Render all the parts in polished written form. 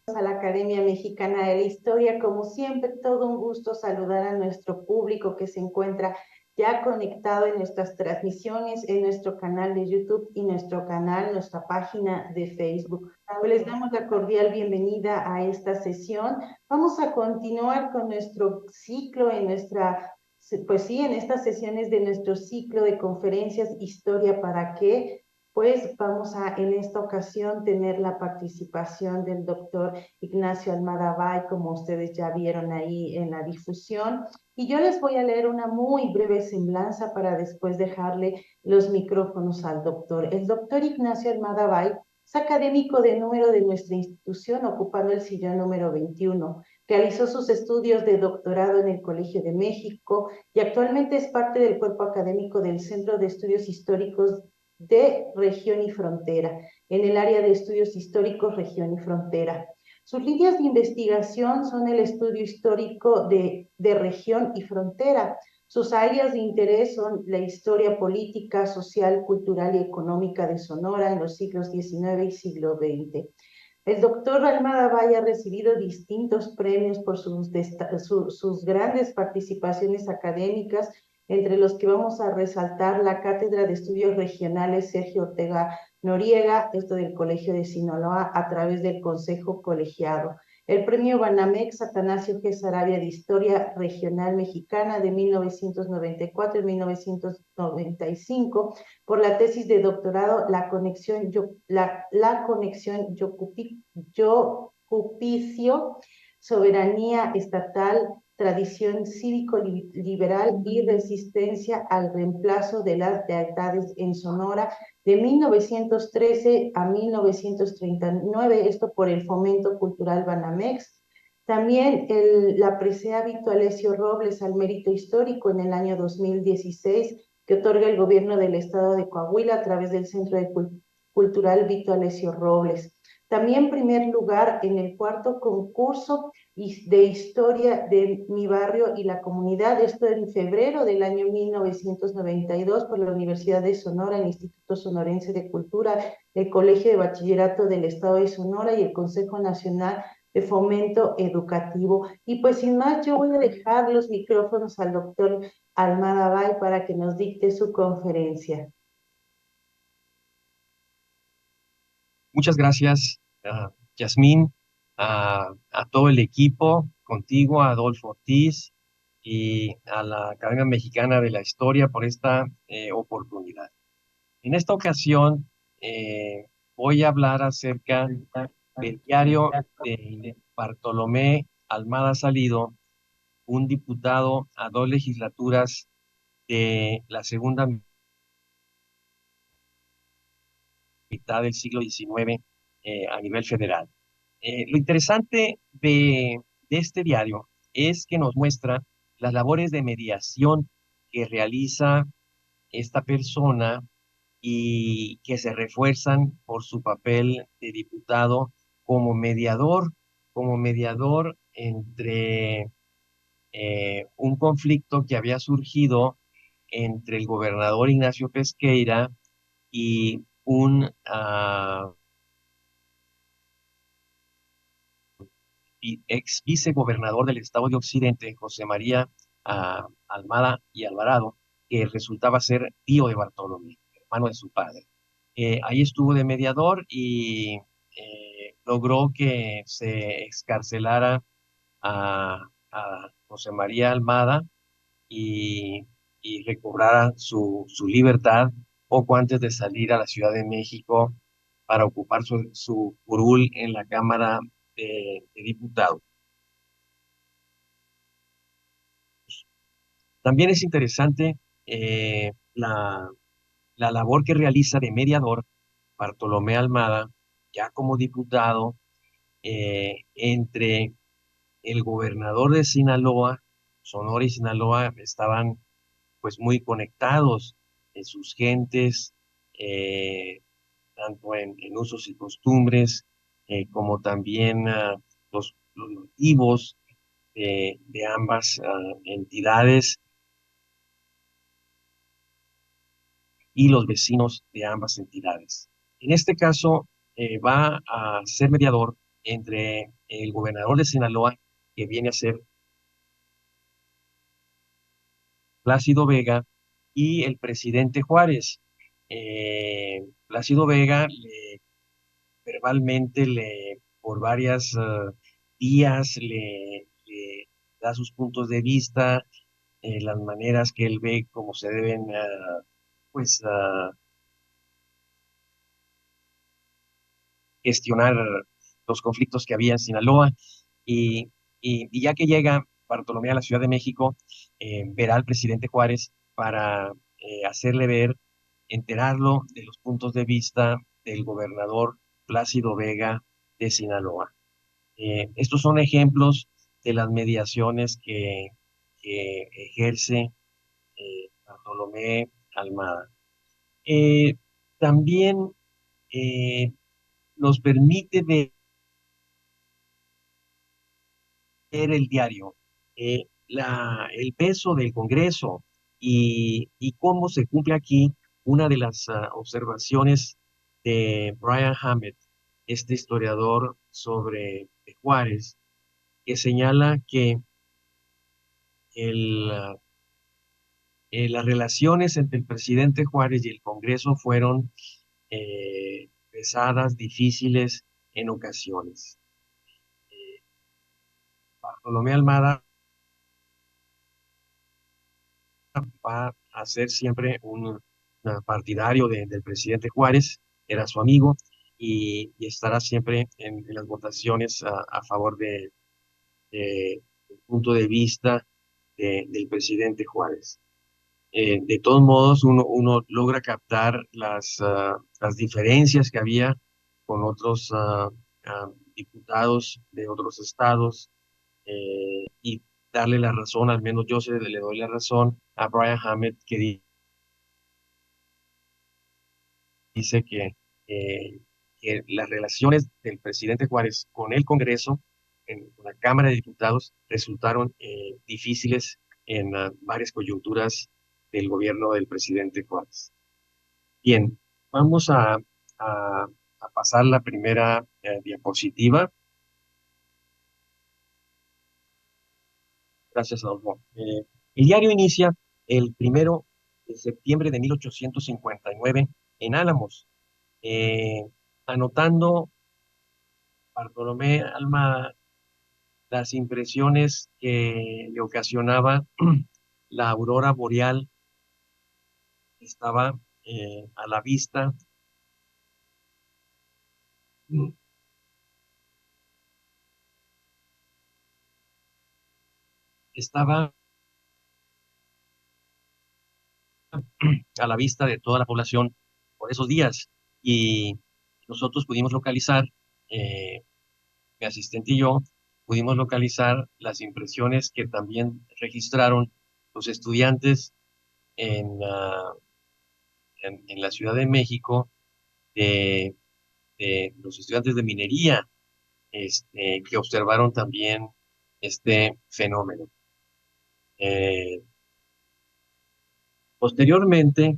A la Academia Mexicana de la Historia. Como siempre, todo un gusto saludar a nuestro público que se encuentra ya conectado en nuestras transmisiones, en nuestro canal de YouTube y nuestra página de Facebook. Les damos la cordial bienvenida a esta sesión. Vamos a continuar con nuestro ciclo en en estas sesiones de nuestro ciclo de conferencias Historia para qué. Pues vamos a en esta ocasión tener la participación del doctor Ignacio Almada Bay, como ustedes ya vieron ahí en la difusión. Y yo les voy a leer una muy breve semblanza para después dejarle los micrófonos al doctor. El doctor Ignacio Almada Bay es académico de número de nuestra institución, ocupando el sillón número 21. Realizó sus estudios de doctorado en el Colegio de México y actualmente es parte del cuerpo académico del Centro de Estudios Históricos de Región y Frontera, en el área de estudios históricos, región y frontera. Sus líneas de investigación son el estudio histórico de región y frontera. Sus áreas de interés son la historia política, social, cultural y económica de Sonora en los siglos XIX y siglo XX. El doctor Almada Bay ha recibido distintos premios por sus grandes participaciones académicas, entre los que vamos a resaltar la Cátedra de Estudios Regionales Sergio Ortega Noriega, esto del Colegio de Sinaloa, a través del Consejo Colegiado. El premio Banamex Atanasio G. Sarabia de Historia Regional Mexicana de 1994 y 1995 por la tesis de doctorado La conexión Yocupicio, soberanía estatal, tradición cívico-liberal y resistencia al reemplazo de las lealtades en Sonora de 1913 a 1939, esto por el Fomento Cultural Banamex. También la presea Vito Alessio Robles al mérito histórico en el año 2016, que otorga el gobierno del estado de Coahuila a través del Centro Cultural Vito Alessio Robles. También primer lugar en el cuarto concurso de historia de mi barrio y la comunidad, esto en febrero del año 1992 por la Universidad de Sonora, el Instituto Sonorense de Cultura, el Colegio de Bachillerato del Estado de Sonora y el Consejo Nacional de Fomento Educativo. Y pues sin más, yo voy a dejar los micrófonos al doctor Almada Bay para que nos dicte su conferencia. Muchas gracias, Yasmín, a todo el equipo, contigo, a Adolfo Ortiz y a la Academia Mexicana de la Historia por esta oportunidad. En esta ocasión voy a hablar acerca del diario de Bartolomé Almada Salido, un diputado a 2 legislaturas de la segunda mitad del siglo XIX a nivel federal. Lo interesante de este diario es que nos muestra las labores de mediación que realiza esta persona y que se refuerzan por su papel de diputado como mediador entre un conflicto que había surgido entre el gobernador Ignacio Pesqueira y un ex vicegobernador del estado de Occidente, José María Almada y Alvarado, que resultaba ser tío de Bartolomé, hermano de su padre. Ahí estuvo de mediador y logró que se excarcelara a José María Almada y, y recobrara su libertad poco antes de salir a la Ciudad de México para ocupar su curul en la Cámara de Diputados. También es interesante la labor que realiza de mediador Bartolomé Almada, ya como diputado, entre el gobernador de Sinaloa. Sonora y Sinaloa estaban pues muy conectados en sus gentes, tanto en usos y costumbres, como también los nativos de ambas entidades y los vecinos de ambas entidades. En este caso, va a ser mediador entre el gobernador de Sinaloa, que viene a ser Plácido Vega, y el presidente Juárez. Plácido Vega verbalmente por varias días le da sus puntos de vista, las maneras que él ve cómo se deben pues gestionar los conflictos que había en Sinaloa. Y, y ya que llega Bartolomé a la Ciudad de México, verá al presidente Juárez para hacerle ver, enterarlo de los puntos de vista del gobernador Plácido Vega de Sinaloa. Estos son ejemplos de las mediaciones que ejerce Bartolomé Almada. Eh, También nos permite ver el diario, el peso del Congreso y cómo se cumple aquí una de las observaciones de Brian Hammett, este historiador sobre Juárez, que señala que el, las relaciones entre el presidente Juárez y el Congreso fueron pesadas, difíciles en ocasiones. Bartolomé Almada va a ser siempre un partidario del presidente Juárez, era su amigo y estará siempre en las votaciones a favor del punto de vista del presidente Juárez. De todos modos, uno logra captar las diferencias que había con otros diputados de otros estados, y darle la razón, al menos yo le doy la razón a Brian Hammett, que dice que las relaciones del presidente Juárez con el Congreso, en la Cámara de Diputados, resultaron difíciles en varias coyunturas del gobierno del presidente Juárez. Bien, vamos a pasar la primera diapositiva. Gracias, Adolfo. El diario inicia el 1 de septiembre de 1859 en Álamos, eh, anotando Bartolomé Almada las impresiones que le ocasionaba la aurora boreal que estaba a la vista. Estaba a la vista de toda la población por esos días y nosotros pudimos localizar, mi asistente y yo, pudimos localizar las impresiones que también registraron los estudiantes en, en la Ciudad de México, de, de los estudiantes de minería, que observaron también este fenómeno. Eh, Posteriormente,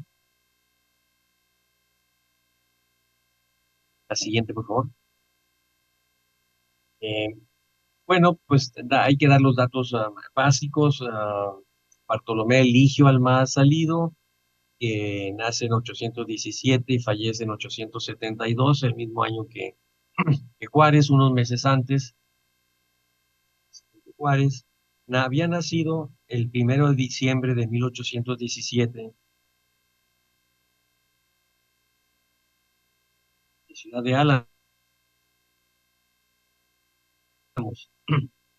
la siguiente, por favor. Eh, bueno, pues hay que dar los datos básicos. Bartolomé Eligio Almada Salido, que nace en 817 y fallece en 872, el mismo año que Juárez, unos meses antes. Juárez había nacido el 1 de diciembre de 1817 en la ciudad de Álamos.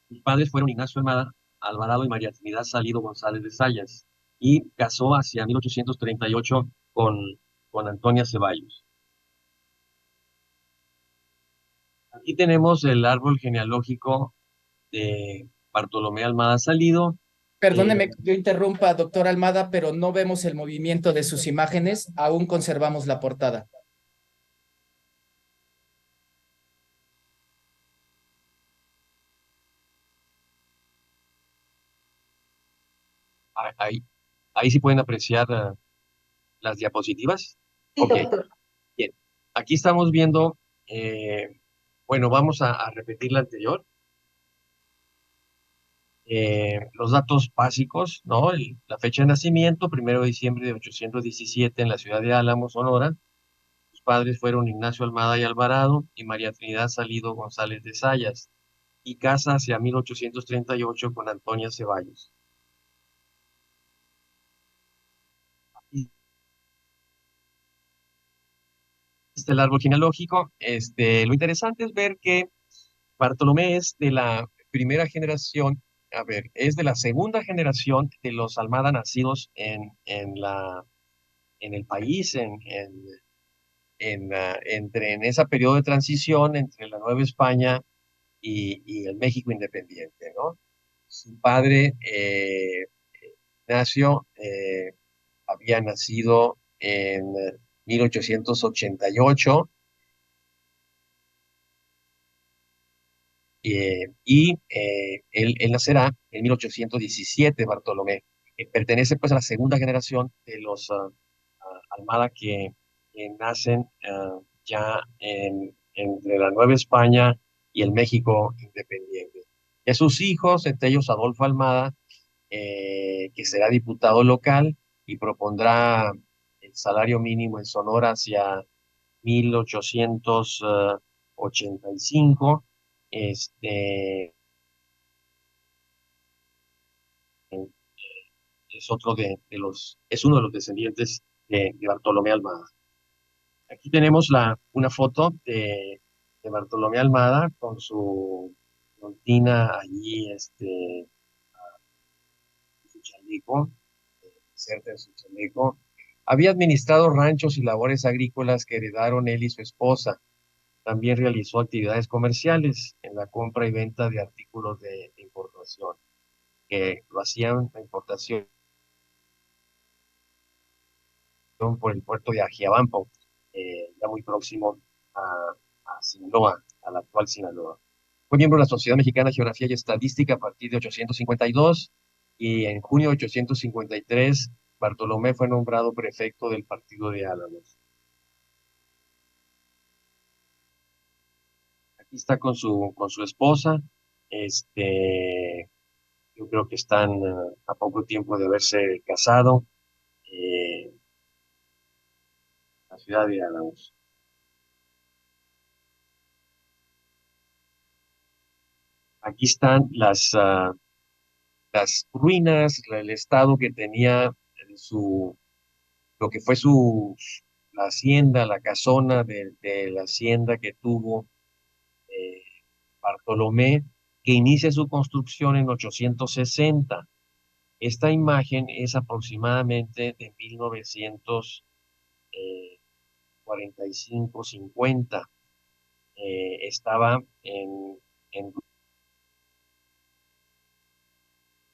Sus padres fueron Ignacio Almada Alvarado y María Trinidad Salido González de Sayas. y casó hacia 1838 con Antonia Ceballos. Aquí tenemos el árbol genealógico de Bartolomé Almada Salido. Perdóneme que yo interrumpa, doctor Almada, pero no vemos el movimiento de sus imágenes, aún conservamos la portada. Ahí, ahí sí pueden apreciar las diapositivas. Sí, Ok, doctor. bien. Aquí estamos viendo, eh, bueno, vamos a repetir la anterior. Los datos básicos, ¿no? La fecha de nacimiento, 1 de diciembre de 817 en la ciudad de Álamos, Sonora. Sus padres fueron Ignacio Almada y Alvarado y María Trinidad Salido González de Sayas, y casa hacia 1838 con Antonia Ceballos. Y este el árbol genealógico. Lo interesante es ver que Bartolomé es de la primera generación, a ver, es de la segunda generación de los Almada nacidos en el país, en ese periodo de transición entre la Nueva España y el México independiente, ¿no? Su padre, Ignacio, había nacido en 1888, él nacerá en 1817, Bartolomé. Pertenece pues a la segunda generación de los Almada que nacen ya entre la Nueva España y el México independiente. De sus hijos, entre ellos Adolfo Almada, que será diputado local y propondrá el salario mínimo en Sonora hacia 1885. Es otro es uno de los descendientes de Bartolomé Almada. Aquí tenemos una foto de Bartolomé Almada con con Tina allí, su chaleco, inserta en su chaleco. Había administrado ranchos y labores agrícolas que heredaron él y su esposa. También realizó actividades comerciales en la compra y venta de artículos de importación, que lo hacían la importación por el puerto de Ajiabampo, ya muy próximo a Sinaloa, a la actual Sinaloa. Fue miembro de la Sociedad Mexicana de Geografía y Estadística a partir de 852 y en junio de 853 Bartolomé fue nombrado prefecto del partido de Álamos. Aquí está con su esposa. Yo creo que están a poco tiempo de haberse casado en la ciudad de Álamos. Aquí están las ruinas, el estado que tenía lo que fue la hacienda, la casona de la hacienda que tuvo eh, Bartolomé, que inicia su construcción en 860. Esta imagen es aproximadamente de 1945-50. Estaba en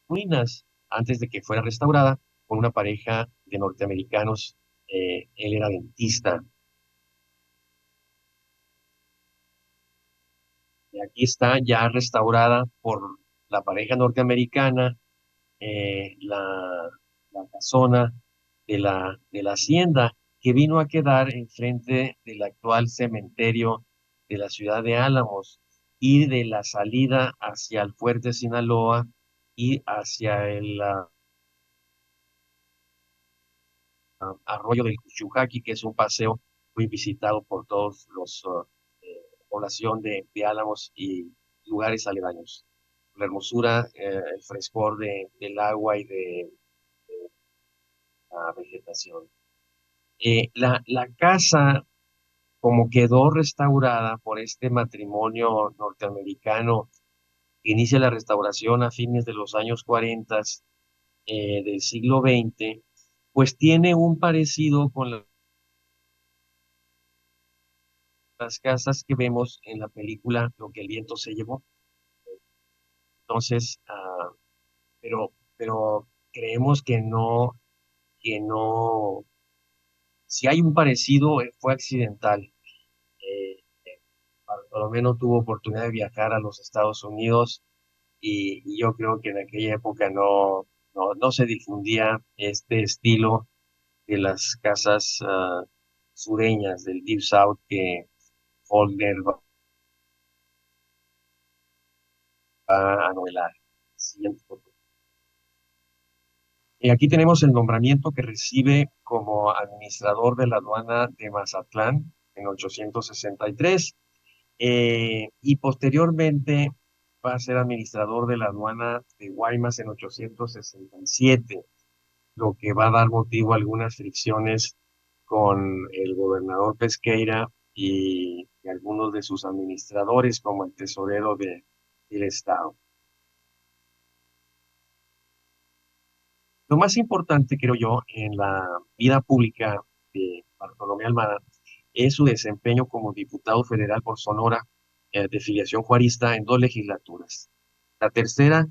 ruinas antes de que fuera restaurada por una pareja de norteamericanos. Él era dentista. Y aquí está ya restaurada por la pareja norteamericana, eh, la, la casona de la hacienda, que vino a quedar enfrente del actual cementerio de la ciudad de Álamos y de la salida hacia el fuerte Sinaloa y hacia el arroyo del Cuchujaqui, que es un paseo muy visitado por todos los población de Álamos y lugares aledaños. La hermosura, el frescor del agua y de la vegetación. La casa, como quedó restaurada por este matrimonio norteamericano, inicia la restauración a fines de los años 40, del siglo XX, pues tiene un parecido con las casas que vemos en la película Lo que el viento se llevó. Entonces, pero creemos que no, si hay un parecido, fue accidental. Eh, Bartolomé no tuvo oportunidad de viajar a los Estados Unidos y yo creo que en aquella época no se difundía este estilo de las casas sureñas del Deep South que Faulkner va a novelar. Siguiente foto. Y aquí tenemos el nombramiento que recibe como administrador de la aduana de Mazatlán en 863 y posteriormente va a ser administrador de la aduana de Guaymas en 867, lo que va a dar motivo a algunas fricciones con el gobernador Pesqueira y algunos de sus administradores como el tesorero del estado. Lo más importante, creo yo, en la vida pública de Bartolomé Almada es su desempeño como diputado federal por Sonora, de filiación juarista en 2 legislaturas. La tercera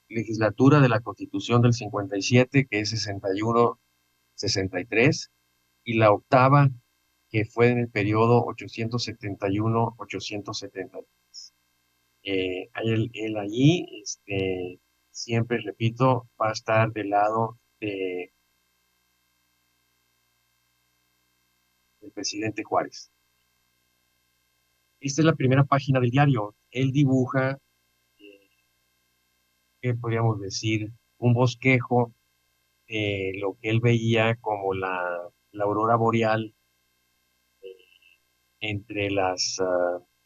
legislatura de la Constitución del 57, que es 61-63, y la octava, que fue en el periodo 871-873. Él allí, siempre repito, va a estar del lado del presidente Juárez. Esta es la primera página del diario. Él dibuja, eh, ¿qué podríamos decir? Un bosquejo de lo que él veía como la aurora boreal entre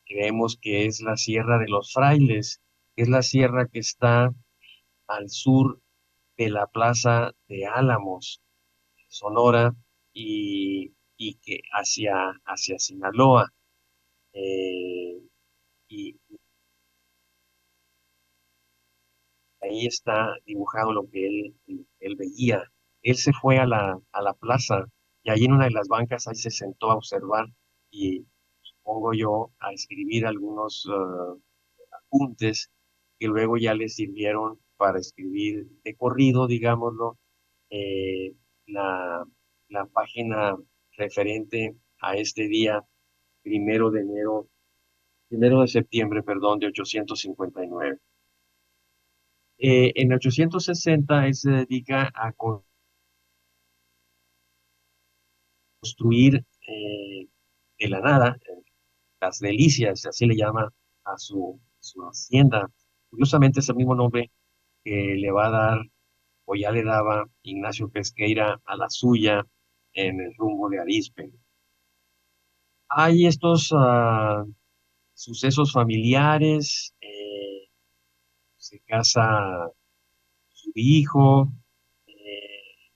creemos que es la Sierra de los Frailes, que es la sierra que está al sur de la Plaza de Álamos, Sonora, y que hacia Sinaloa. Y ahí está dibujado lo que él veía. Él se fue a la plaza y ahí en una de las bancas ahí se sentó a observar y pongo yo a escribir algunos apuntes que luego ya le sirvieron para escribir de corrido, digámoslo, eh, la, la página referente a este día, 1 de septiembre, perdón, de 859. En 860 él se dedica a construir de la nada las delicias, así le llama a su hacienda. Curiosamente es el mismo nombre que le va a dar o ya le daba Ignacio Pesqueira a la suya en el rumbo de Arizpe. Hay estos sucesos familiares, se casa su hijo, eh,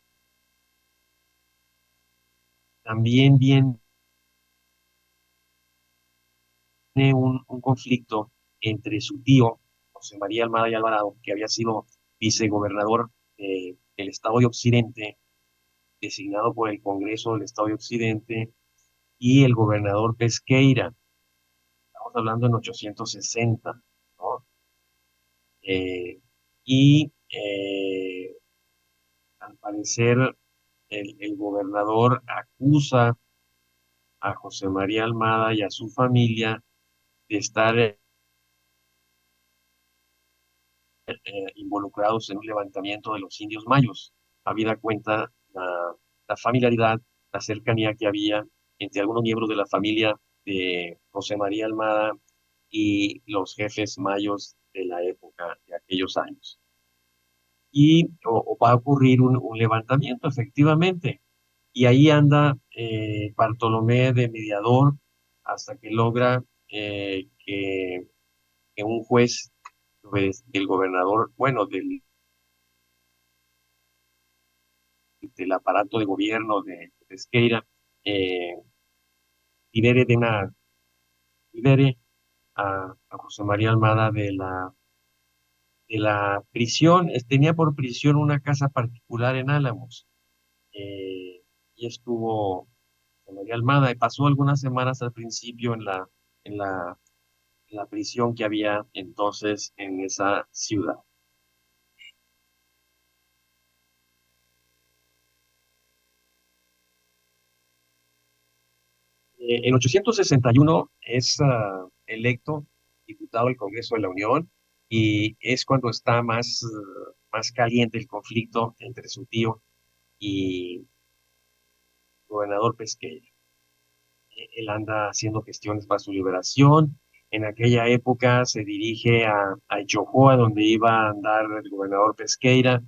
también viene un conflicto entre su tío, José María Almada y Alvarado, que había sido vicegobernador del Estado de Occidente, designado por el Congreso del Estado de Occidente, y el gobernador Pesqueira. Estamos hablando en 860, ¿no? Eh, y al parecer el gobernador acusa a José María Almada y a su familia de estar involucrados en un levantamiento de los indios mayos, habida cuenta la familiaridad, la cercanía que había entre algunos miembros de la familia de José María Almada y los jefes mayos de la época de aquellos años. Y o va a ocurrir un levantamiento, efectivamente, y ahí anda Bartolomé de mediador hasta que logra que un juez pues, del gobernador, bueno, del aparato de gobierno de Pesqueira, eh, libere de una, libere a José María Almada la prisión. Tenía por prisión una casa particular en Álamos. Y estuvo José María Almada y pasó algunas semanas al principio en la, en la prisión que había entonces en esa ciudad. En 861 es electo diputado del Congreso de la Unión y es cuando está más caliente el conflicto entre su tío y el gobernador Pesqueira. Él anda haciendo gestiones para su liberación. En aquella época se dirige a Yojoa, donde iba a andar el gobernador Pesqueira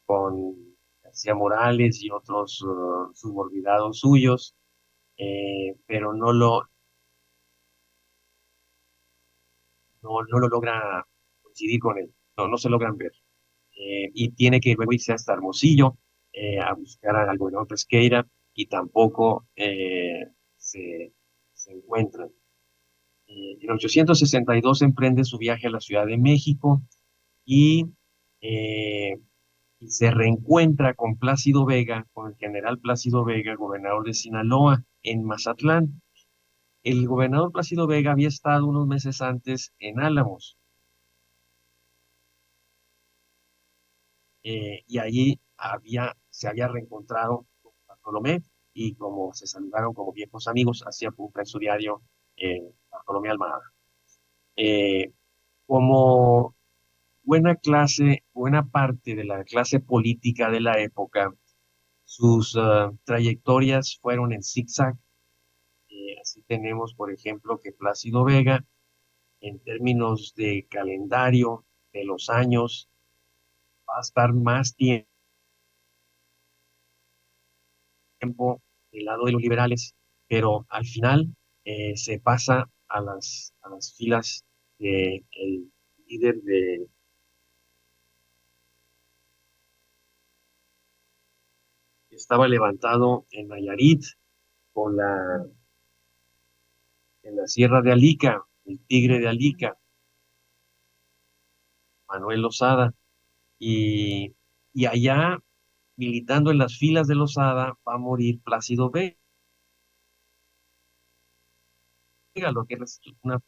con García Morales y otros subordinados suyos, pero no lo logra coincidir con él, no se logran ver. Y tiene que luego irse hasta Hermosillo a buscar al gobernador Pesqueira y tampoco se encuentran. En 862 emprende su viaje a la Ciudad de México y, eh, y se reencuentra con Plácido Vega, con el general Plácido Vega, gobernador de Sinaloa, en Mazatlán. El gobernador Plácido Vega había estado unos meses antes en Álamos, y allí se había reencontrado con Bartolomé y como se saludaron como viejos amigos, hacía punta en su diario Bartolomé Almada. Eh, como buena parte de la clase política de la época, sus trayectorias fueron en zigzag. Así tenemos, por ejemplo, que Plácido Vega, en términos de calendario de los años, va a estar más tiempo del lado de los liberales, pero al final se pasa a las filas del líder que estaba levantado en Nayarit, con en la Sierra de Alica, el Tigre de Alica, Manuel Lozada, y, y allá, militando en las filas de Lozada, va a morir Plácido Vega, lo que es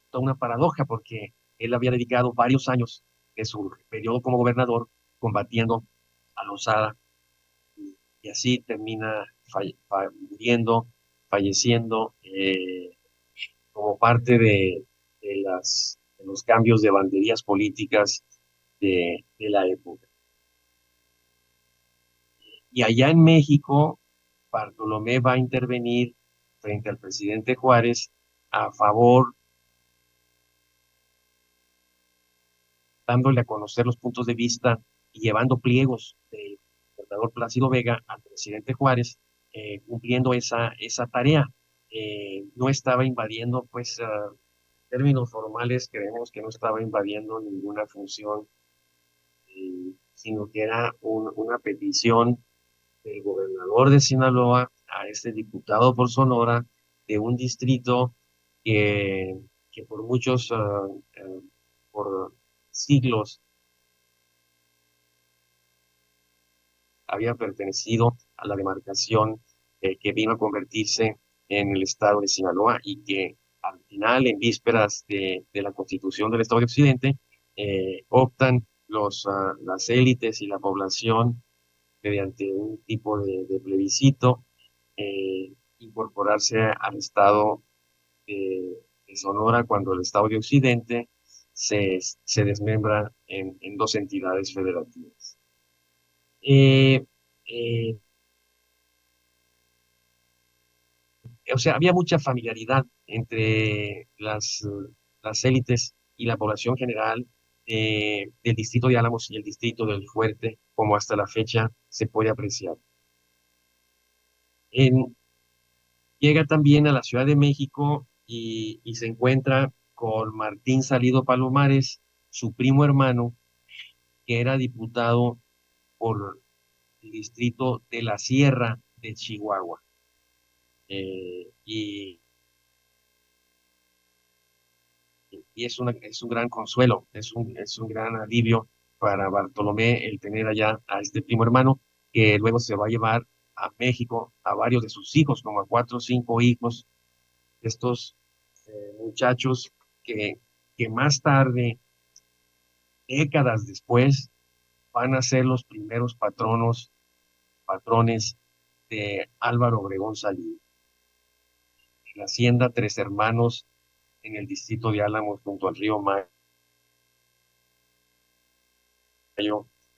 toda una paradoja, porque él había dedicado varios años de su periodo como gobernador combatiendo a Lozada, y así termina muriendo, falleciendo, como parte de los cambios de banderías políticas de la época. Y allá en México, Bartolomé va a intervenir frente al presidente Juárez a favor, dándole a conocer los puntos de vista y llevando pliegos del gobernador Plácido Vega al presidente Juárez, cumpliendo esa tarea. No estaba invadiendo, pues, términos formales, creemos que no estaba invadiendo ninguna función, sino que era una petición del gobernador de Sinaloa a este diputado por Sonora de un distrito que, que por por siglos había pertenecido a la demarcación que vino a convertirse en el estado de Sinaloa y que al final, en vísperas de la constitución del estado de Occidente, optan las élites y la población mediante un tipo de plebiscito, incorporarse al estado de Sonora cuando el estado de Occidente se desmembra en dos entidades federativas. Eh, eh, o sea, había mucha familiaridad entre las élites y la población general del distrito de Álamos y el distrito del Fuerte, como hasta la fecha se puede apreciar. En, Llega también a la Ciudad de México y se encuentra con Martín Salido Palomares, su primo hermano, que era diputado por el distrito de la Sierra de Chihuahua. Y es un gran consuelo, es un gran alivio para Bartolomé el tener allá a este primo hermano, que luego se va a llevar a México a varios de sus hijos, como a 4 o 5 hijos, estos muchachos que, que más tarde, décadas después, van a ser los primeros patrones de Álvaro Obregón Salido, en la hacienda Tres Hermanos, en el distrito de Álamos, junto al río Mayo,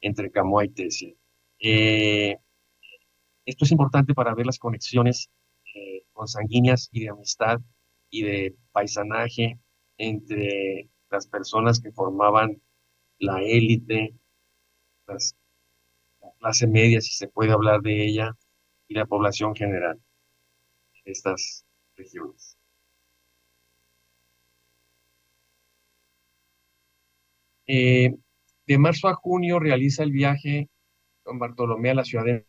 entre Camoa y Tesia. Eh, Esto es importante para ver las conexiones consanguíneas y de amistad y de paisanaje entre las personas que formaban la élite, la clase media, si se puede hablar de ella, y la población general de estas regiones. Eh, de marzo a junio realiza el viaje don Bartolomé a la Ciudad de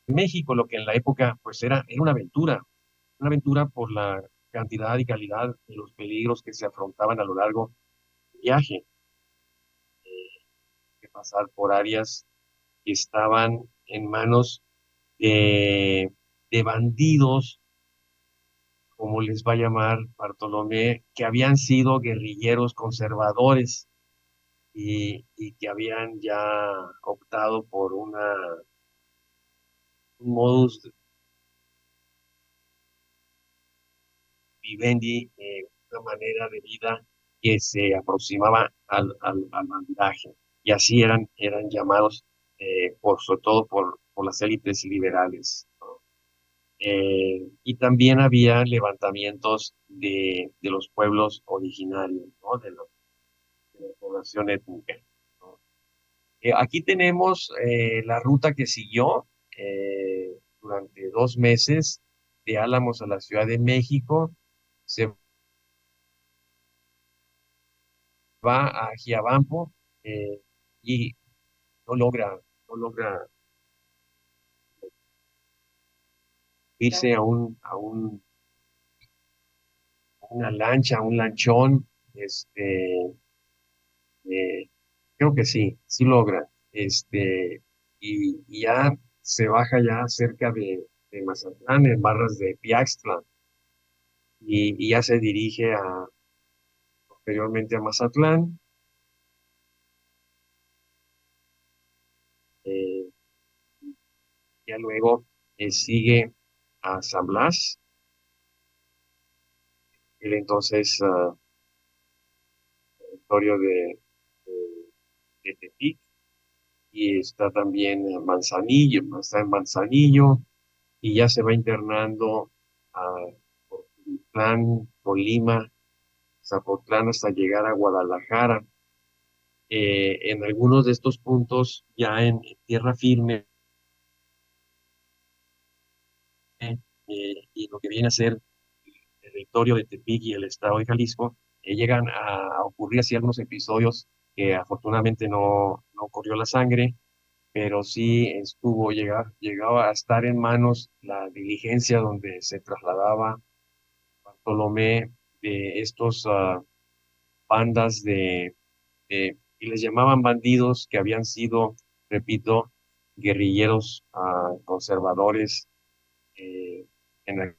México, lo que en la época pues era una aventura por la cantidad y calidad de los peligros que se afrontaban a lo largo del viaje, que pasar por áreas que estaban en manos de bandidos, como les va a llamar Bartolomé, que habían sido guerrilleros conservadores y que habían ya optado por un modus vivendi, una manera de vida que se aproximaba al bandidaje. Y así eran llamados, sobre todo por las élites liberales, ¿no? Y también había levantamientos de los pueblos originarios, ¿no? De la población étnica, ¿no? Aquí tenemos la ruta que siguió durante 2 meses de Álamos a la Ciudad de México. Se va a Giabampo y no logra irse una lancha, a un lanchón. Eh, Creo que sí logra. Y ya se baja ya cerca de Mazatlán, en barras de Piaxtla, y ya se dirige posteriormente a Mazatlán. eh, ya luego sigue a San Blas, el entonces territorio de Tepic, y está también en Manzanillo, está en Manzanillo, y ya se va internando a Ocotlán, Colima, Zapotlán, hasta llegar a Guadalajara. En algunos de estos puntos, ya en tierra firme, y lo que viene a ser el territorio de Tepic y el estado de Jalisco, llegan a ocurrir así algunos episodios que afortunadamente no corrió la sangre, pero sí llegaba a estar en manos la diligencia donde se trasladaba Bartolomé de estos bandas y les llamaban bandidos, que habían sido, repito, guerrilleros conservadores eh, en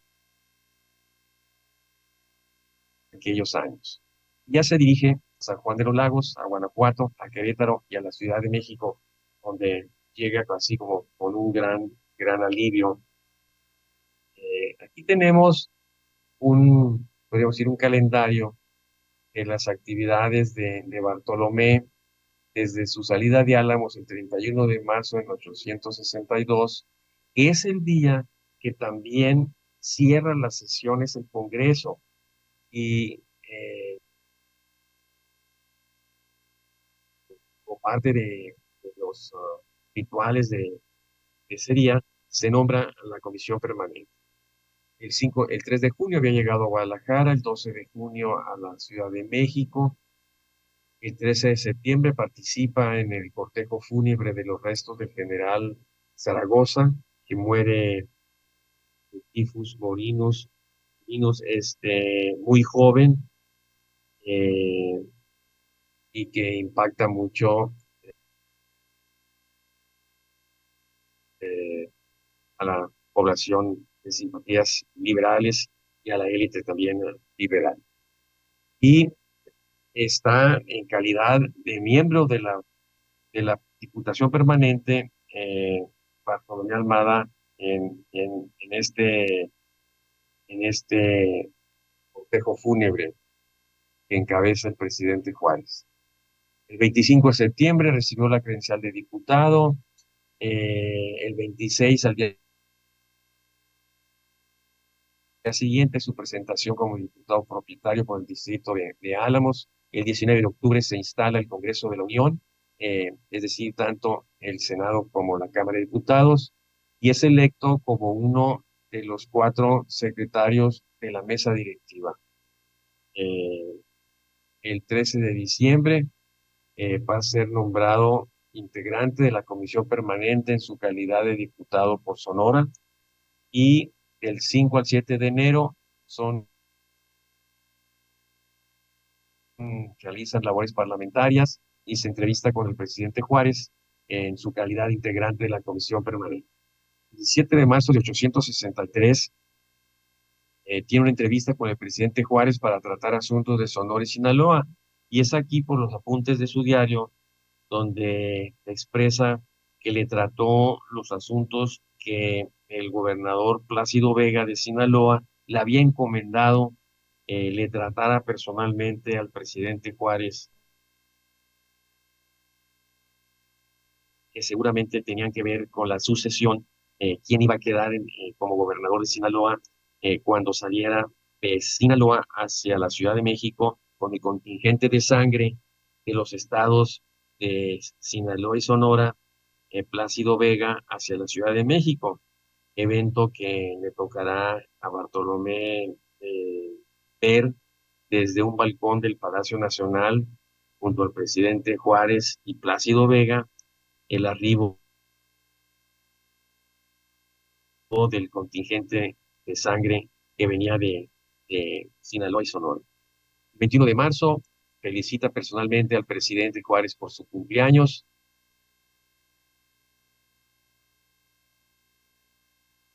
aquellos años. Ya se dirige a San Juan de los Lagos, a Guanajuato, a Querétaro y a la Ciudad de México, donde llega así como con un gran alivio. Aquí tenemos podríamos decir, un calendario de las actividades de Bartolomé desde su salida de Álamos el 31 de marzo de 1862, que es el día que también cierra las sesiones del Congreso, y como parte de los rituales de ese día, se nombra la comisión permanente. El 3 de junio había llegado a Guadalajara, el 12 de junio a la Ciudad de México, el 13 de septiembre participa en el cortejo fúnebre de los restos del general Zaragoza, que muere de tifus morinos, muy joven. y que impacta mucho eh, a la población de simpatías liberales y a la élite también liberal. Y está en calidad de miembro de la Diputación Permanente Bartolomé Almada en este cortejo fúnebre que encabeza el presidente Juárez. El 25 de septiembre recibió la credencial de diputado, el 26 al día siguiente su presentación como diputado propietario por el distrito de Álamos. El 19 de octubre se instala el Congreso de la Unión, es decir, tanto el Senado como la Cámara de Diputados, y es electo como uno de los 4 secretarios de la mesa directiva. El 13 de diciembre va a ser nombrado integrante de la Comisión Permanente en su calidad de diputado por Sonora, y del 5 al 7 de enero son realizan labores parlamentarias y se entrevista con el presidente Juárez en su calidad de integrante de la Comisión Permanente. El 17 de marzo de 1863 tiene una entrevista con el presidente Juárez para tratar asuntos de Sonora y Sinaloa, y es aquí por los apuntes de su diario donde expresa que le trató los asuntos que el gobernador Plácido Vega de Sinaloa le había encomendado le tratara personalmente al presidente Juárez, que seguramente tenían que ver con la sucesión, quién iba a quedar como gobernador de Sinaloa cuando saliera de Sinaloa hacia la Ciudad de México con el contingente de sangre de los estados de Sinaloa y Sonora, Plácido Vega hacia la Ciudad de México, evento que le tocará a Bartolomé ver desde un balcón del Palacio Nacional junto al presidente Juárez y Plácido Vega el arribo del contingente de sangre que venía de Sinaloa y Sonora. El 21 de marzo felicita personalmente al presidente Juárez por su cumpleaños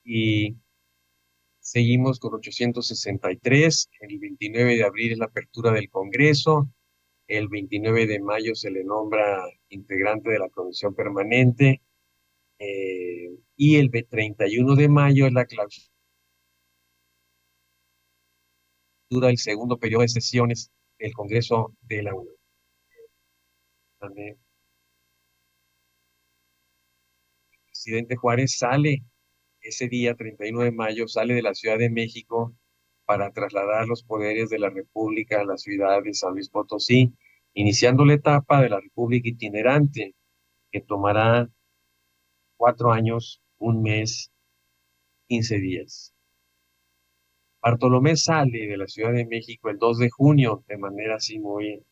y seguimos con 863. El 29 de abril es la apertura del Congreso. El 29 de mayo se le nombra integrante de la Comisión Permanente. Y el 31 de mayo es la clausura del segundo periodo de sesiones del Congreso de la Unión. También el presidente Juárez sale ese día, 31 de mayo, sale de la Ciudad de México para trasladar los poderes de la República a la ciudad de San Luis Potosí, iniciando la etapa de la República itinerante, que tomará 4 años, un mes, 15 días. Bartolomé sale de la Ciudad de México el 2 de junio, de manera así muy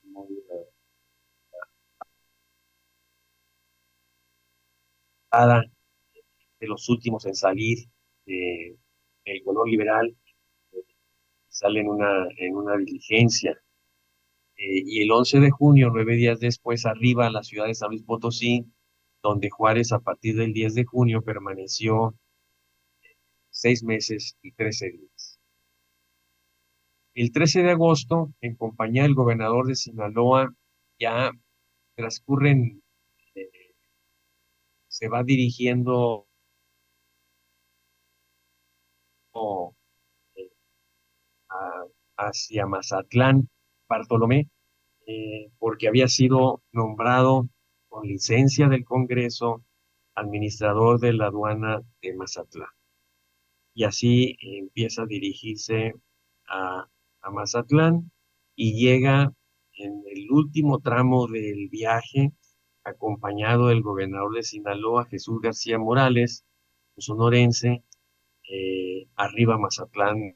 de los últimos en salir del color liberal, sale en una diligencia. Y el 11 de junio, 9 días después, arriba a la ciudad de San Luis Potosí, donde Juárez a partir del 10 de junio permaneció 6 meses y 13 días. El 13 de agosto, en compañía del gobernador de Sinaloa, ya transcurren, eh, se va dirigiendo eh, hacia Mazatlán, Bartolomé, porque había sido nombrado con licencia del Congreso administrador de la aduana de Mazatlán. Y así empieza a dirigirse a, a Mazatlán y llega en el último tramo del viaje acompañado del gobernador de Sinaloa, Jesús García Morales, un sonorense, arriba a Mazatlán,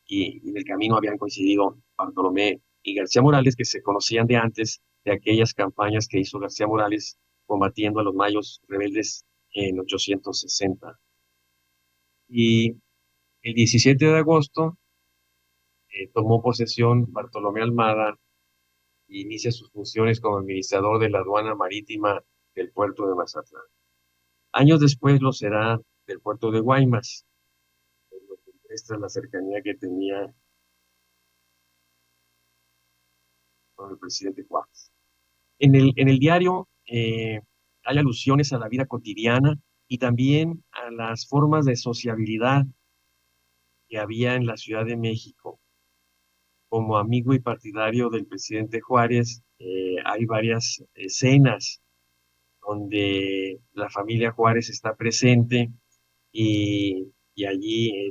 y en el camino habían coincidido Bartolomé y García Morales, que se conocían de antes de aquellas campañas que hizo García Morales combatiendo a los mayos rebeldes en 860. Y el 17 de agosto tomó posesión Bartolomé Almada e inicia sus funciones como administrador de la aduana marítima del puerto de Mazatlán. Años después lo será del puerto de Guaymas, lo que muestra la cercanía que tenía con el presidente Juárez. En el diario hay alusiones a la vida cotidiana y también a las formas de sociabilidad que había en la Ciudad de México. Como amigo y partidario del presidente Juárez, hay varias escenas donde la familia Juárez está presente y allí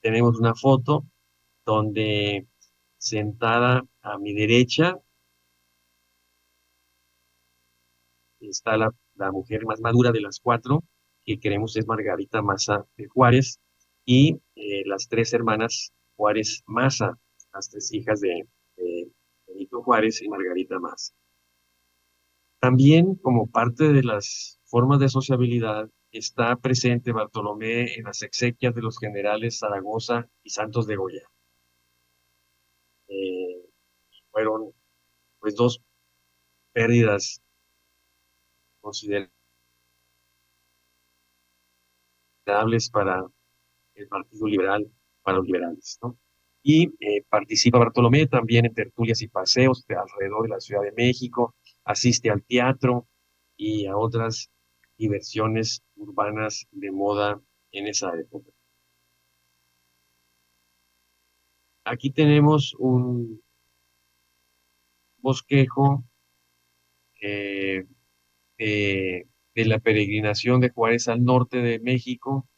tenemos una foto donde sentada a mi derecha está la mujer más madura de las cuatro, que creemos es Margarita Maza de Juárez, y las tres hermanas Juárez Maza, las tres hijas de Benito Juárez y Margarita Maza. También, como parte de las formas de sociabilidad, está presente Bartolomé en las exequias de los generales Zaragoza y Santos de Goya. Fueron pues dos pérdidas considerables para el Partido Liberal, para los liberales, ¿no? Y participa Bartolomé también en tertulias y paseos alrededor de la Ciudad de México, asiste al teatro y a otras diversiones urbanas de moda en esa época. Aquí tenemos un bosquejo eh, de la peregrinación de Juárez al norte de México,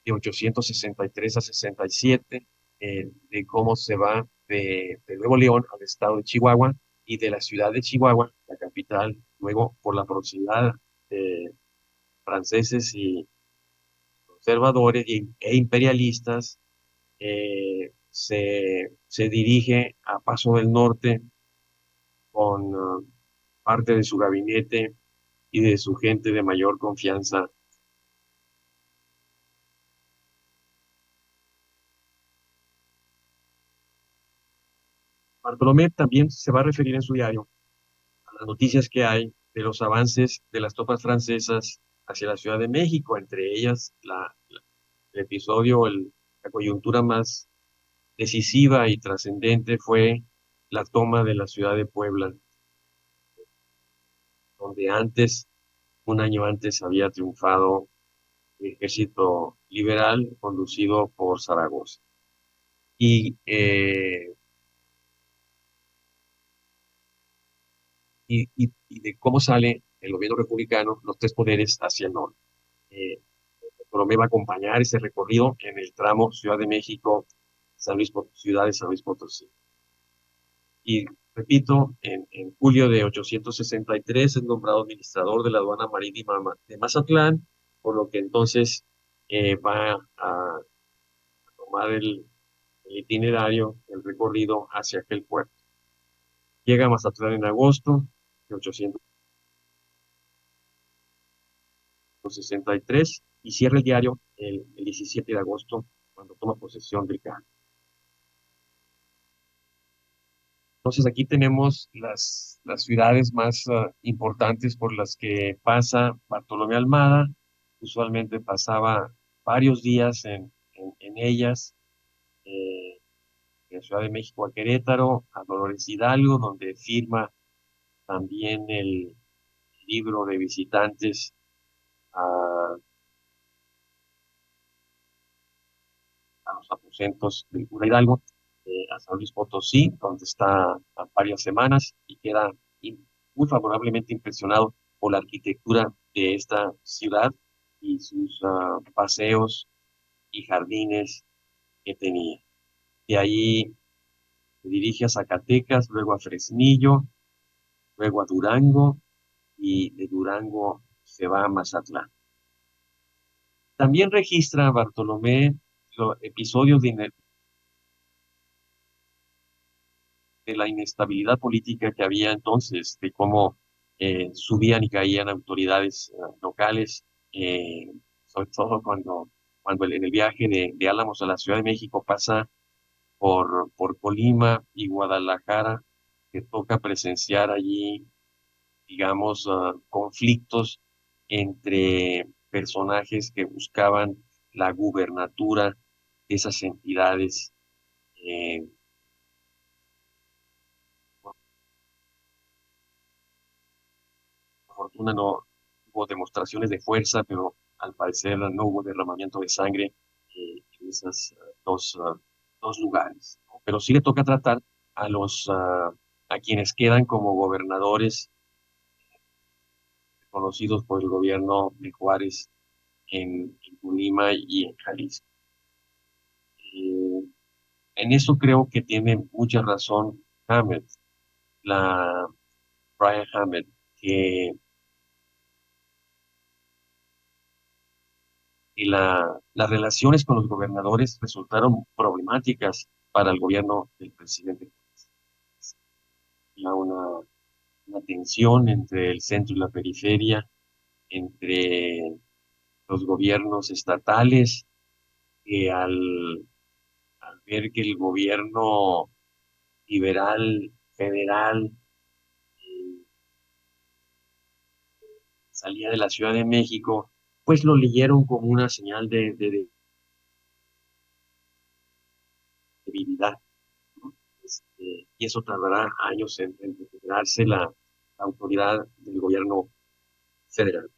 de 863 a 67, de cómo se va de Nuevo León al estado de Chihuahua y de la ciudad de Chihuahua, la capital, luego por la proximidad de franceses y conservadores e imperialistas, se dirige a Paso del Norte con parte de su gabinete y de su gente de mayor confianza. Bartolomé también se va a referir en su diario a las noticias que hay de los avances de las tropas francesas hacia la Ciudad de México, entre ellas el episodio, la coyuntura más decisiva y trascendente fue la toma de la ciudad de Puebla, donde un año antes, había triunfado el ejército liberal conducido por Zaragoza. Y de cómo sale el gobierno republicano, los tres poderes hacia el norte. Bartolomé va a acompañar ese recorrido en el tramo Ciudad de México, Ciudad de San Luis Potosí. Y repito, en julio de 863 es nombrado administrador de la aduana marítima de Mazatlán, por lo que entonces va a tomar el itinerario, el recorrido hacia aquel puerto. Llega a Mazatlán en agosto de 863 y cierra el diario el 17 de agosto, cuando toma posesión del cargo. Entonces aquí tenemos las ciudades más importantes por las que pasa Bartolomé Almada. Usualmente pasaba varios días en ellas, de Ciudad de México a Querétaro, a Dolores Hidalgo, donde firma también el libro de visitantes a, a los aposentos del cura Hidalgo, a San Luis Potosí, donde está a varias semanas y queda muy favorablemente impresionado por la arquitectura de esta ciudad y sus paseos y jardines que tenía. De ahí se dirige a Zacatecas, luego a Fresnillo, luego a Durango, y de Durango se va a Mazatlán. También registra Bartolomé los episodios de la inestabilidad política que había entonces, de cómo subían y caían autoridades locales, sobre todo cuando cuando en el viaje de Álamos a la Ciudad de México pasa por Colima y Guadalajara, que toca presenciar allí, digamos, conflictos entre personajes que buscaban la gubernatura de esas entidades. eh, por fortuna no hubo demostraciones de fuerza, pero al parecer no hubo derramamiento de sangre en esos dos lugares, ¿no? Pero sí le toca tratar a a quienes quedan como gobernadores conocidos por el gobierno de Juárez en Colima y en Jalisco. Eh, en eso creo que tiene mucha razón Hammett, la Brian Hammett, que las relaciones con los gobernadores resultaron problemáticas para el gobierno del presidente. Había una tensión entre el centro y la periferia, entre los gobiernos estatales, que al ver que el gobierno liberal federal salía de la Ciudad de México, pues lo leyeron como una señal de debilidad, ¿no? Y eso tardará años en recuperarse la autoridad del gobierno federal.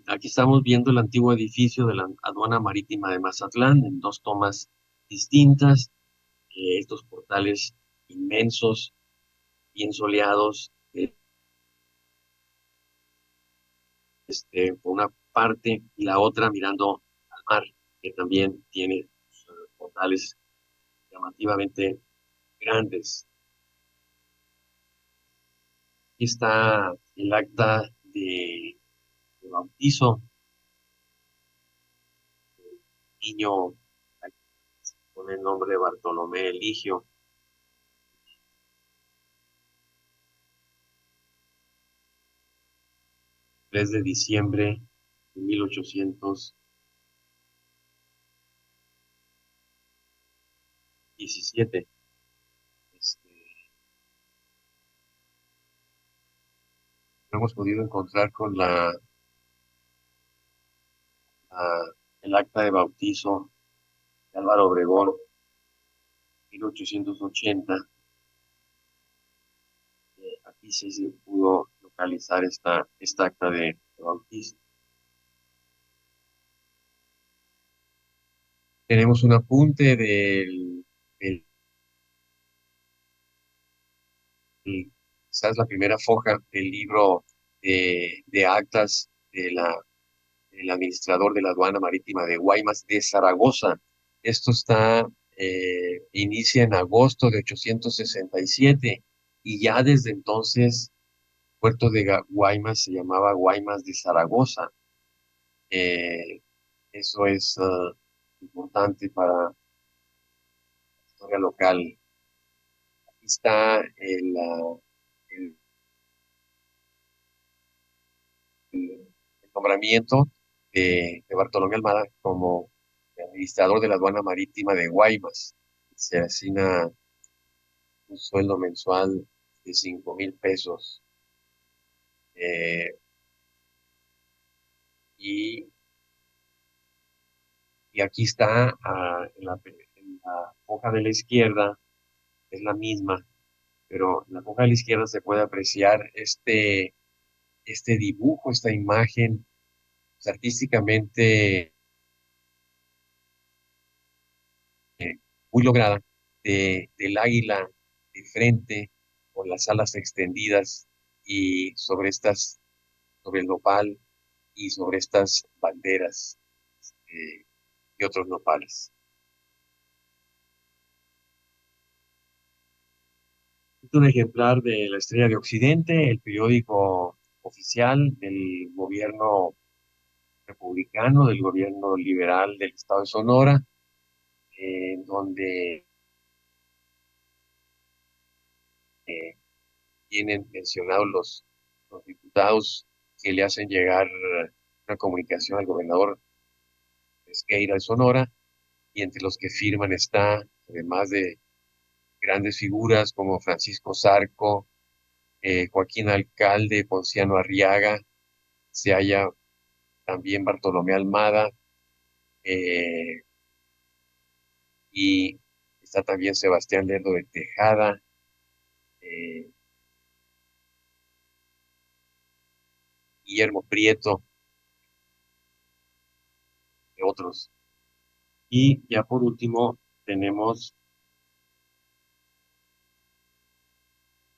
Aquí estamos viendo el antiguo edificio de la aduana marítima de Mazatlán en dos tomas distintas, estos portales inmensos, bien soleados, por una parte y la otra mirando al mar, que también tiene portales llamativamente grandes. Aquí está el acta de bautizo, niño con el nombre de Bartolomé Eligio, 3 de diciembre de 1817. Este, no hemos podido encontrar con el acta de bautizo de Álvaro Obregón, 1880. Aquí sí se pudo localizar esta acta de bautizo. Tenemos un apunte quizás la primera foja del libro de actas del administrador de la aduana marítima de Guaymas de Zaragoza. Esto inicia en agosto de 867 y ya desde entonces Puerto de Guaymas se llamaba Guaymas de Zaragoza. Eh, Eso es importante para la historia local. Aquí está el- el nombramiento de Bartolomé Almada como administrador de la aduana marítima de Guaymas. Se asigna un sueldo mensual de 5,000 pesos. eh, y, y aquí está en la hoja de la izquierda, es la misma, pero en la hoja de la izquierda se puede apreciar este dibujo, esta imagen pues, artísticamente muy lograda del águila de frente con las alas extendidas y sobre el nopal y sobre estas banderas y otros nopales. Es un ejemplar de la Estrella de Occidente, el periódico oficial del gobierno republicano, del gobierno liberal del estado de Sonora. donde tienen mencionados los diputados que le hacen llegar una comunicación al gobernador Pesqueira de Sonora, y entre los que firman está, además de grandes figuras como Francisco Zarco, Joaquín Alcalde, Ponciano Arriaga, se halla también Bartolomé Almada, eh, y está también Sebastián Lerdo de Tejada, eh, Guillermo Prieto, de otros. Y ya por último tenemos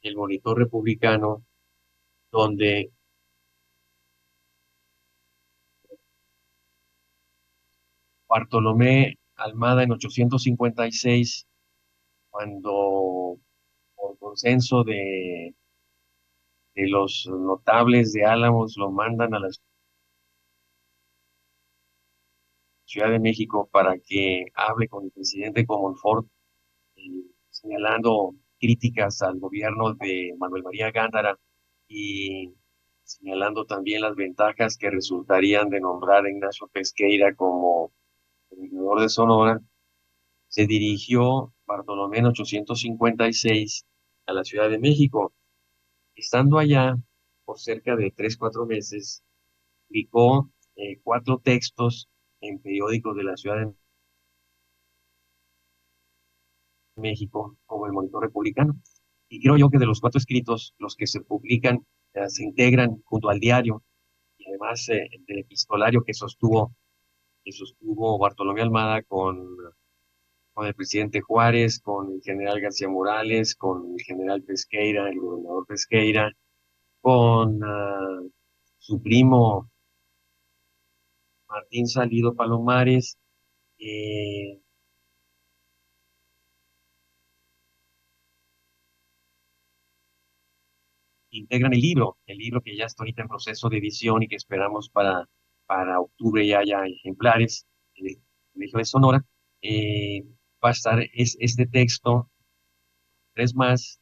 el Monitor Republicano, donde Bartolomé Almada en 856, cuando por consenso de los notables de Álamos lo mandan a la Ciudad de México para que hable con el presidente Comonfort, señalando críticas al gobierno de Manuel María Gándara y señalando también las ventajas que resultarían de nombrar a Ignacio Pesqueira como gobernador de Sonora. Se dirigió Bartolomé en 856 a la Ciudad de México. Estando allá por cerca de 3, 4 meses, publicó 4 textos en periódicos de la Ciudad de México como el Monitor Republicano. Y creo yo que de los 4 escritos, los que se publican se integran junto al diario, y además del epistolario que sostuvo Bartolomé Almada con el presidente Juárez, con el general García Morales, con el general Pesqueira, el gobernador Pesqueira, con su primo Martín Salido Palomares, eh, integran el libro que ya está ahorita en proceso de edición y que esperamos para octubre ya haya ejemplares en el Colegio de Sonora. Va a estar este texto, 3 más,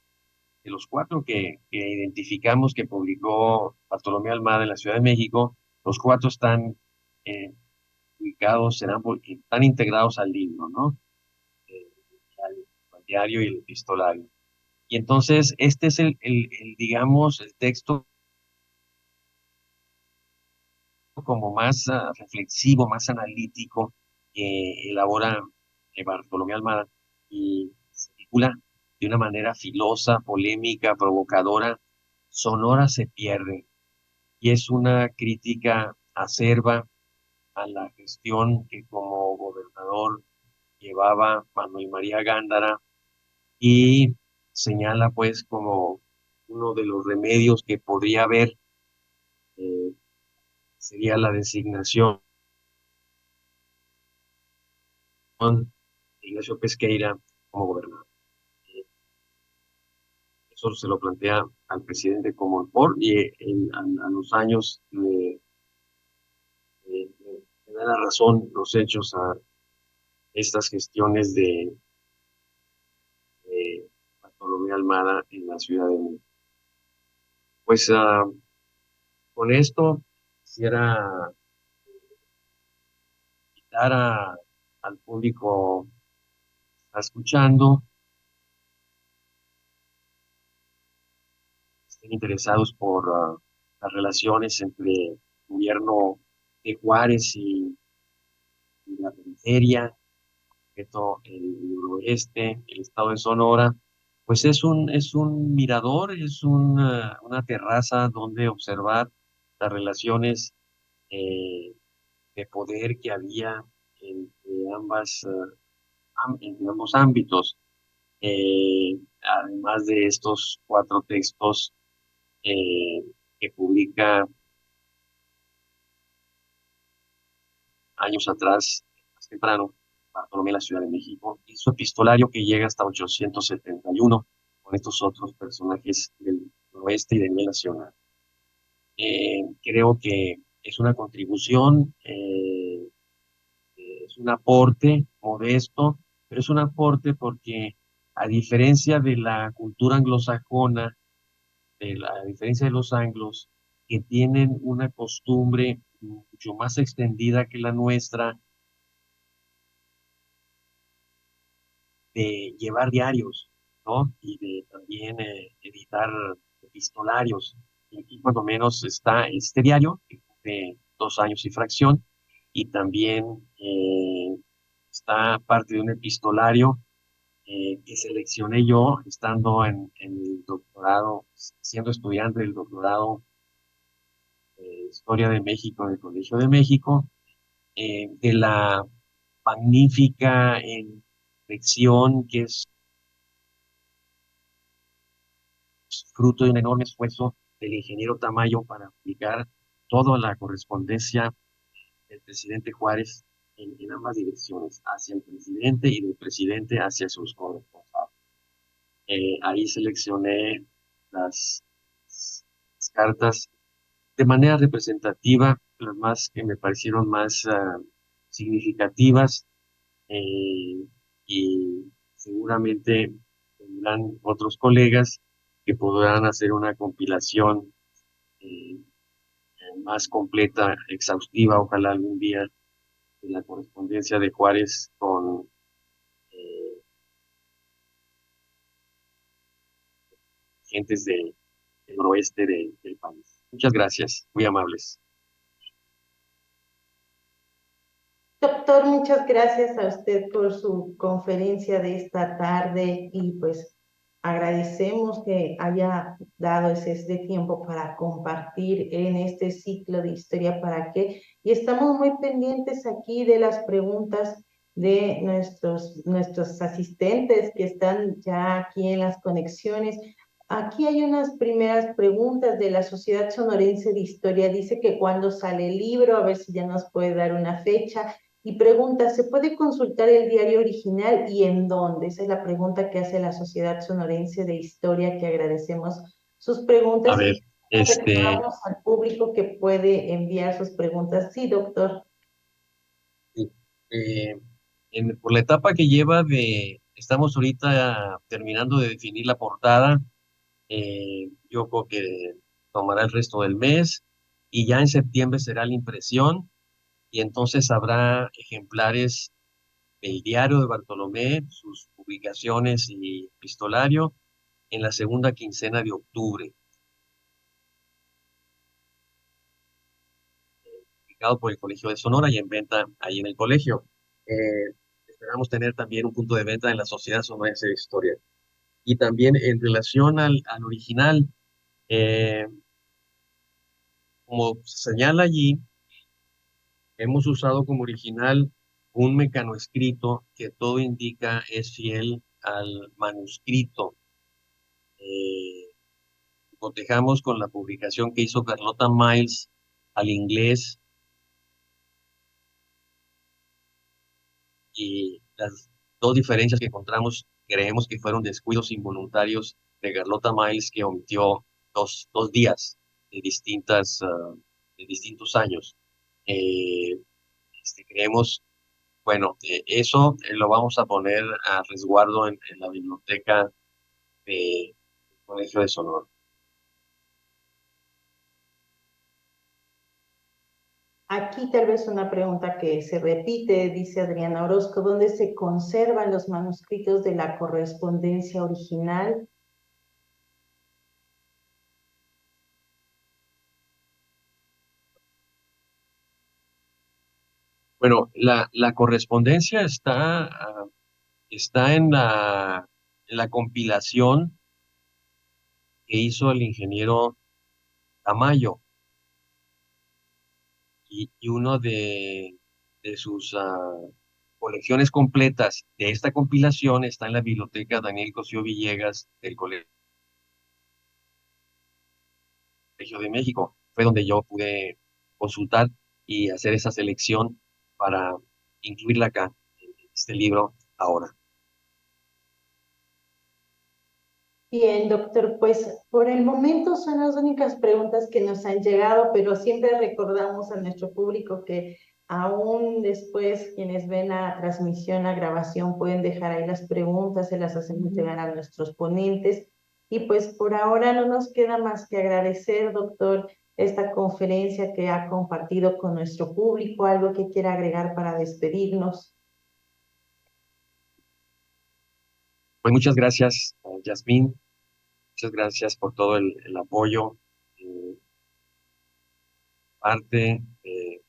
de los 4 que identificamos que publicó Bartolomé Almada en la Ciudad de México. Los 4 están ubicados, están integrados al libro, ¿no? Eh, al diario y el epistolario. Y entonces, este es digamos, el texto como más reflexivo, más analítico, que elabora Bartolomé Almada, y se titula de una manera filosa, polémica, provocadora: Sonora se pierde. Y es una crítica acerba a la gestión que como gobernador llevaba Manuel María Gándara, y señala pues como uno de los remedios que podría haber, eh, sería la designación de Ignacio Pesqueira como gobernador. Eso se lo plantea al presidente Comonfort, y a los años le da la razón los hechos a estas gestiones de Bartolomé Almada en la Ciudad de México. Pues con esto quisiera invitar al público que está escuchando, que estén interesados por las relaciones entre el gobierno de Juárez y la periferia, el noroeste, el estado de Sonora. Pues es un mirador, es una terraza donde observar las relaciones eh, de poder que había entre entre ambos ámbitos. Además de estos 4 textos eh, que publica años atrás, más temprano, Bartolomé de la Ciudad de México, y su epistolario que llega hasta 871, con estos otros personajes del noroeste y de nivel nacional. Creo que es una contribución, es un aporte modesto, pero es un aporte porque a diferencia de la cultura anglosajona, a diferencia de los anglos, que tienen una costumbre mucho más extendida que la nuestra de llevar diarios, ¿no? Y de también editar epistolarios. Y cuando menos está este diario, que cumple 2 años y fracción, y también está parte de un epistolario que seleccioné yo estando en el doctorado, siendo estudiante del doctorado de Historia de México del Colegio de México, de la magnífica lección que es fruto de un enorme esfuerzo del ingeniero Tamayo para aplicar toda la correspondencia del presidente Juárez en ambas direcciones, hacia el presidente y del presidente hacia sus corresponsales. Ahí seleccioné las, las cartas de manera representativa, las más que me parecieron más significativas, eh, y seguramente tendrán otros colegas que podrán hacer una compilación eh, más completa, exhaustiva, ojalá algún día, de la correspondencia de Juárez con eh, gentes del noroeste del país. Muchas gracias, muy amables. Doctor, muchas gracias a usted por su conferencia de esta tarde y pues agradecemos que haya dado ese tiempo para compartir en este ciclo de Historia para qué. Y estamos muy pendientes aquí de las preguntas de nuestros asistentes que están ya aquí en las conexiones. Aquí hay unas primeras preguntas de la Sociedad Sonorense de Historia. Dice que cuándo sale el libro, a ver si ya nos puede dar una fecha. Y pregunta, ¿se puede consultar el diario original y en dónde? Esa es la pregunta que hace la Sociedad Sonorense de Historia, que agradecemos sus A preguntas ver, y recordamos al público que puede enviar sus preguntas. Sí, doctor. sí, por la etapa que lleva estamos ahorita terminando de definir la portada. Yo creo que tomará el resto del mes y ya en septiembre será la impresión y entonces habrá ejemplares del diario de Bartolomé, sus publicaciones y epistolario en la segunda quincena de octubre, publicado por el Colegio de Sonora y en venta ahí en el colegio. Esperamos tener también un punto de venta en la Sociedad Sonorense de Historia. Y también en relación al original, eh, como se señala allí, hemos usado como original un mecanoescrito que todo indica es fiel al manuscrito. Eh, Cotejamos con la publicación que hizo Carlota Miles al inglés y las dos diferencias que encontramos creemos que fueron descuidos involuntarios de Carlota Miles que omitió dos días de de distintos años. Eh, Creemos, bueno, eso lo vamos a poner a resguardo en la biblioteca del Colegio de Sonora. Aquí tal vez una pregunta que se repite, dice Adriana Orozco, ¿dónde se conservan los manuscritos de la correspondencia original? Bueno, la correspondencia está en la compilación que hizo el ingeniero Tamayo y uno de sus colecciones completas de esta compilación está en la biblioteca Daniel Cosío Villegas del Colegio de México. Fue donde yo pude consultar y hacer esa selección para incluirla acá, en este libro ahora. Bien, doctor, pues por el momento son las únicas preguntas que nos han llegado, pero siempre recordamos a nuestro público que Aún después, quienes ven la transmisión, la grabación, pueden dejar ahí las preguntas, se las hacemos llegar a nuestros ponentes. Y pues por ahora no nos queda más que agradecer, doctor, esta conferencia que ha compartido con nuestro público. ¿Algo que quiera agregar para despedirnos? Pues muchas gracias, Yasmín. Muchas gracias por todo el apoyo. Parte de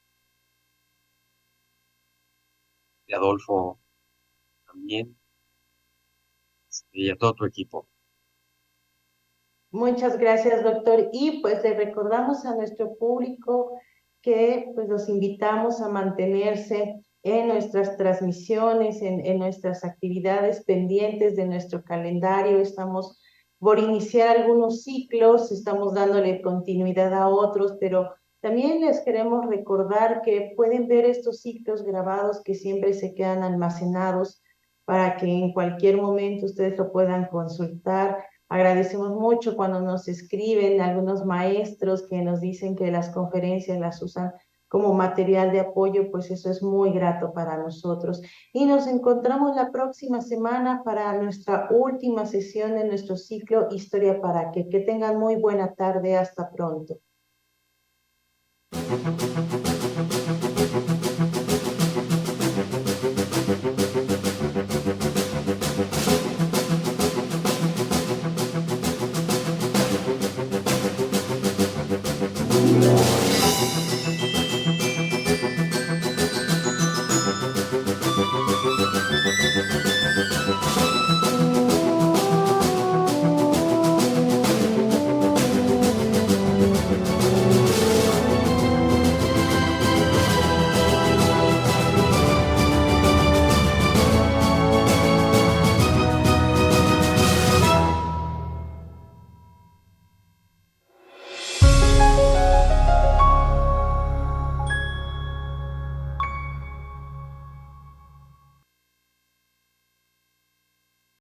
Adolfo también, y a todo tu equipo. Muchas gracias, doctor. Y pues le recordamos a nuestro público que pues los invitamos a mantenerse en nuestras transmisiones, en nuestras actividades pendientes de nuestro calendario. Estamos por iniciar algunos ciclos, estamos dándole continuidad a otros, pero también les queremos recordar que pueden ver estos ciclos grabados que siempre se quedan almacenados para que en cualquier momento ustedes lo puedan consultar. Agradecemos mucho cuando nos escriben algunos maestros que nos dicen que las conferencias las usan como material de apoyo, pues eso es muy grato para nosotros. Y nos encontramos la próxima semana para nuestra última sesión de nuestro ciclo Historia para qué. Que tengan muy buena tarde. Hasta pronto.